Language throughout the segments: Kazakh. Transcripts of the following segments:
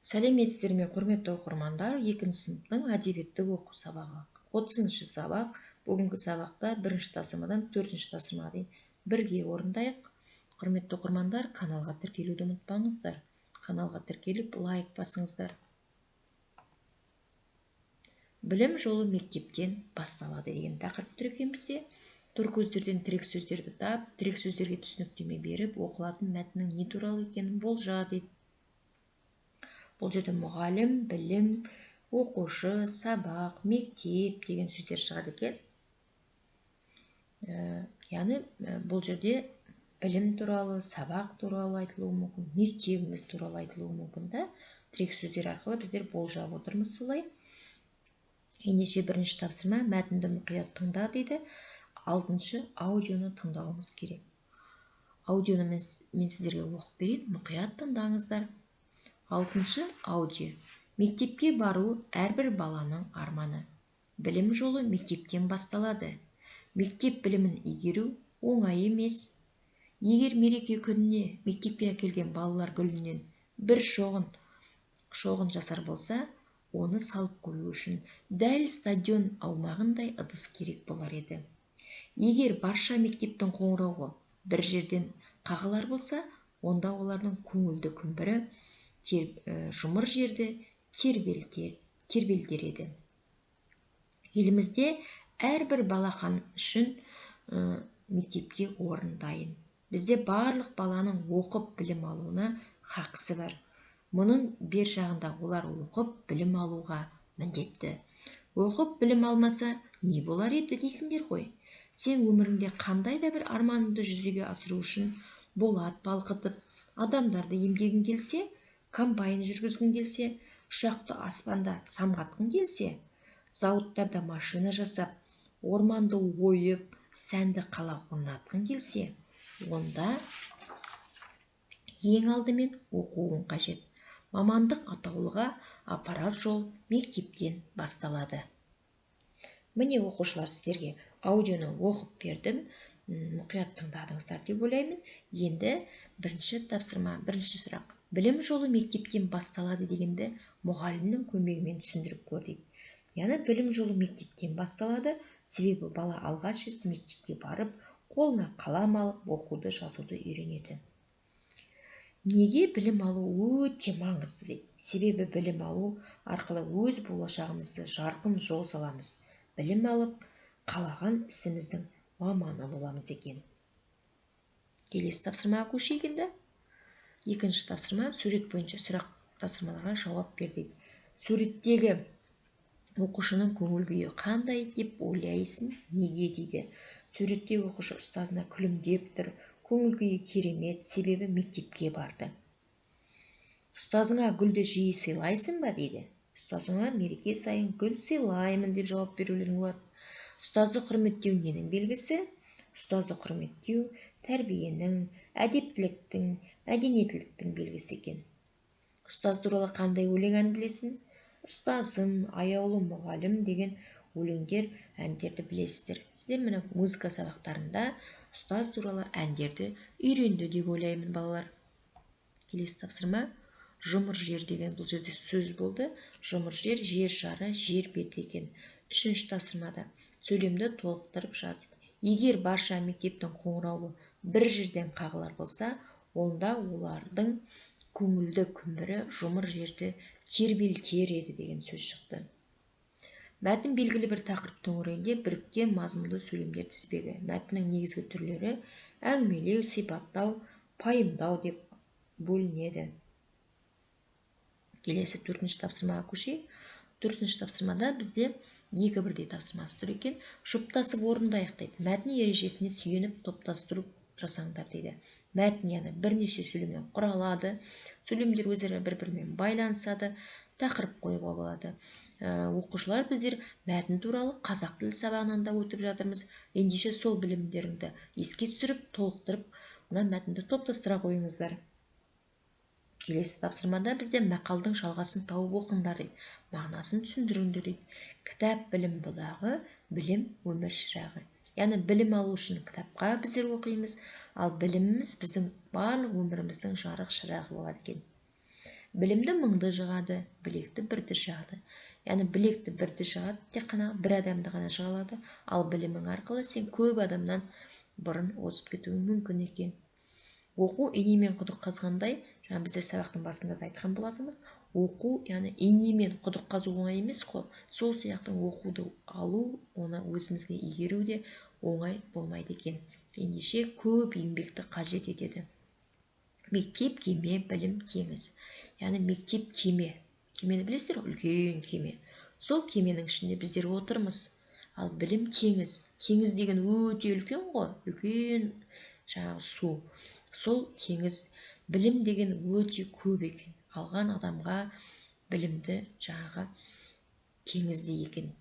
Сәлеметсіздер ме, құрметті оқырмандар, 2 сыныптың әдебиеттік оқу сабағы. 30 сабақ. Бүгінгі сабақта 1 тапсырмадан 4 тапсырмаға дейін бірге орындайық. Құрметті оқырмандар, каналға тіркелуді ұмытпаңыздар. Каналға тіркеліп, лайк басыңыздар. Білім жолы мектептен басталады деген тақырып тұр екен бізде. Төркөздерден тірек сөздерді тап, тірек сөздерге түсініктеме беріп, оқылатын мәтіннің не туралы екенін болжа дейді. Бұл жерде мұғалім, білім, оқушы, сабақ, мектеп деген сөздер шығады екен. Яғни бұл жерде білім туралы, сабақ туралы айтылуы мүмкін, мектебіміз туралы айтылуы мүмкін да. Тірек сөздер арқылы біздер болжап отырмыз солай. Ендеше 1 тапсырма мәтінді мұқият тыңда дейді. 6 аудионы тыңдауымыз керек. Аудионы мен сіздерге оқып берейін, мұқият тыңдаңыздар. 6 аудио. Мектепке бару әрбір баланың арманы. Білім жолы мектептен басталады. Мектеп білімін игеру оңай емес. Егер мереке күніне мектепке әкелген балалар гүлінен бір шоғын жасар болса, оны салып қою үшін дәл стадион аумағындай ыдыс керек болар еді. Егер барша мектептің қоңырауы бір жерден қағылар болса, онда олардың көңілді күмбірі жұмыр жерді тербелтер еді. Елімізде әрбір балақан үшін мектепке орын дайын. Бізде барлық баланың оқып білім алуына хақысы бар. Мұның бер жағында олар оқып білім алуға міндетті. Оқып білім алмаса, не болар еді дейсіңдер ғой? Сен өміріңде қандай да бір арманыңды жүзеге асыру үшін болат балқытып, адамдарды емдегің келсе, комбайн жүргізгің келсе, ұшақты аспанда самғатқың келсе, зауыттарда машина жасап, орманды ойып, сәнді қала орнатқың келсе, онда ең алдымен оқуың қажет. Мамандық атаулыға апарар жол мектептен басталады. Міне оқушылар, сіздерге аудионы оқып бердім, мұқият тыңдадыңыздар деп ойлаймын. Енді 1 тапсырма, 1 сұрақ. Білім жолы мектептен басталады дегенді мұғалімнің көмегімен түсіндіріп көрдік. Яғни білім жолы мектептен басталады, себебі бала алғаш рет мектепке барып, қолына қалам алып, оқуды, жазуды үйренеді. Неге білім алу өте маңызды дейді? Себебі білім алу арқылы өз болашағымызды жарқын жол саламыз. Білім алып, қалаған ісіміздің маманы боламыз екен. Келесі тапсырмаға көшейік енді. 2 тапсырма сурет бойынша сұрақ тапсырмаларға жауап бер дейді. Суреттегі оқушының көңіл күйі қандай деп ойлайсың, неге дейді? Суретте оқушы ұстазына күлімдеп тұр, көңіл күйі керемет, себебі мектепке барды. Ұстазыңа гүлді жиі сыйлайсың ба дейді? Ұстазыңа мереке сайын гүл сыйлаймын деп жауап берулерің болады. Ұстазды құрметтеу ненің белгісі? Ұстазды құрметтеу тәрбиенің, әдептіліктің, мәдениеттіліктің белгісі екен. Ұстаз туралы қандай өлең ән білесің? Ұстазым, аяулы мұғалім деген өлеңдер, әндерді білесіздер. Сіздер міне музыка сабақтарында ұстаз туралы әндерді үйренді деп ойлаймын, балалар. Келесі тапсырма жұмыр жер деген бұл жерде сөз болды. Жұмыр жер, жер шары, жер беті екен. 3 тапсырмада сөйлемді толықтырып жаздық. Егер барша мектептің қоңырауы бір жерден қағылар болса, онда олардың көңілді күмбірі жұмыр жерді тербелтер еді деген сөз шықты. Мәтін белгілі бір тақырып төңірегінде біріккен мазмұнды сөйлемдер тізбегі. Мәтіннің негізгі түрлері әңгімелеу, сипаттау, пайымдау деп бөлінеді. Келесі 4 тапсырмаға көшейік. 4 тапсырмада бізде 2 бірдей тапсырмасы тұр екен. Жұптасып орындайық дейді. Мәтін ережесіне сүйеніп топтастыру жасаңдар дейді. Мәтін яғни бірнеше сөйлемнен құралады. Сөйлемдер өзара бір-бірімен байланысады. Тақырып қоюға болады. Оқушылар, біздер мәтін туралы қазақ тілі сабағынан да өтіп жатырмыз. Ендеше сол білімдеріңді еске түсіріп, толықтырып, мына мәтінді топтастыра қойыңыздар. Келесі тапсырмада бізде мақалдың жалғасын тауып оқыңдар дейді. Мағынасын түсіндіріңдер дейді. Кітап білім бұлағы, білім өмір шырағы. Яғни білім алу үшін кітапқа біздер оқимыз, ал біліміміз біздің барлық өміріміздің жарық шырағы болады екен. Білімді мыңды жығады, білекті бірді жығады. Яғни білекті бірді жығады, тек қана бір адамды ғана жыға алады, ал білімің арқылы сен көп адамнан бұрын озып кетуің мүмкін екен. Оқу инемен құдық қазғандай, жаңа біздер сабақтың басында да айтқан болатынбыз, оқу, яғни инемен құдық қазу оңай емес қой. Сол сияқты оқуды алу, оны өзімізге игеру де оңай болмайды екен. Ендеше көп еңбекті қажет етеді. Мектеп кеме, білім теңіз. Яғни мектеп кеме. Кемені білесіздер, үлкен кеме. Сол кеменің ішінде біздер отырмыз. Ал білім теңіз. Теңіз деген өте үлкен ғой, үлкен жаңағы су. Сол теңіз. Білім деген өте көп екен. Алған адамға білімді жаңағы теңіздей екен.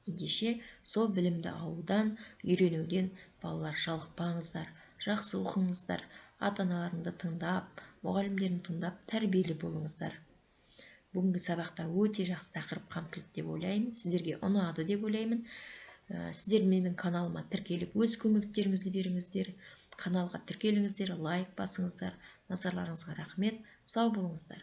Ендеше сол білімді алудан, үйренуден балалар жалықпаңыздар, жақсы оқыңыздар, ата-аналарыңды тыңдап, мұғалімдерін тыңдап, тәрбиелі болыңыздар. Бүгінгі сабақта өте жақсы тақырып қамтылды деп ойлаймын, сіздерге ұнады деп ойлаймын. Сіздер менің каналыма тіркеліп, өз көмектеріңізді беріңіздер, каналға тіркеліңіздер, лайк басыңыздар. Назарларыңызға рахмет, сау болыңыздар.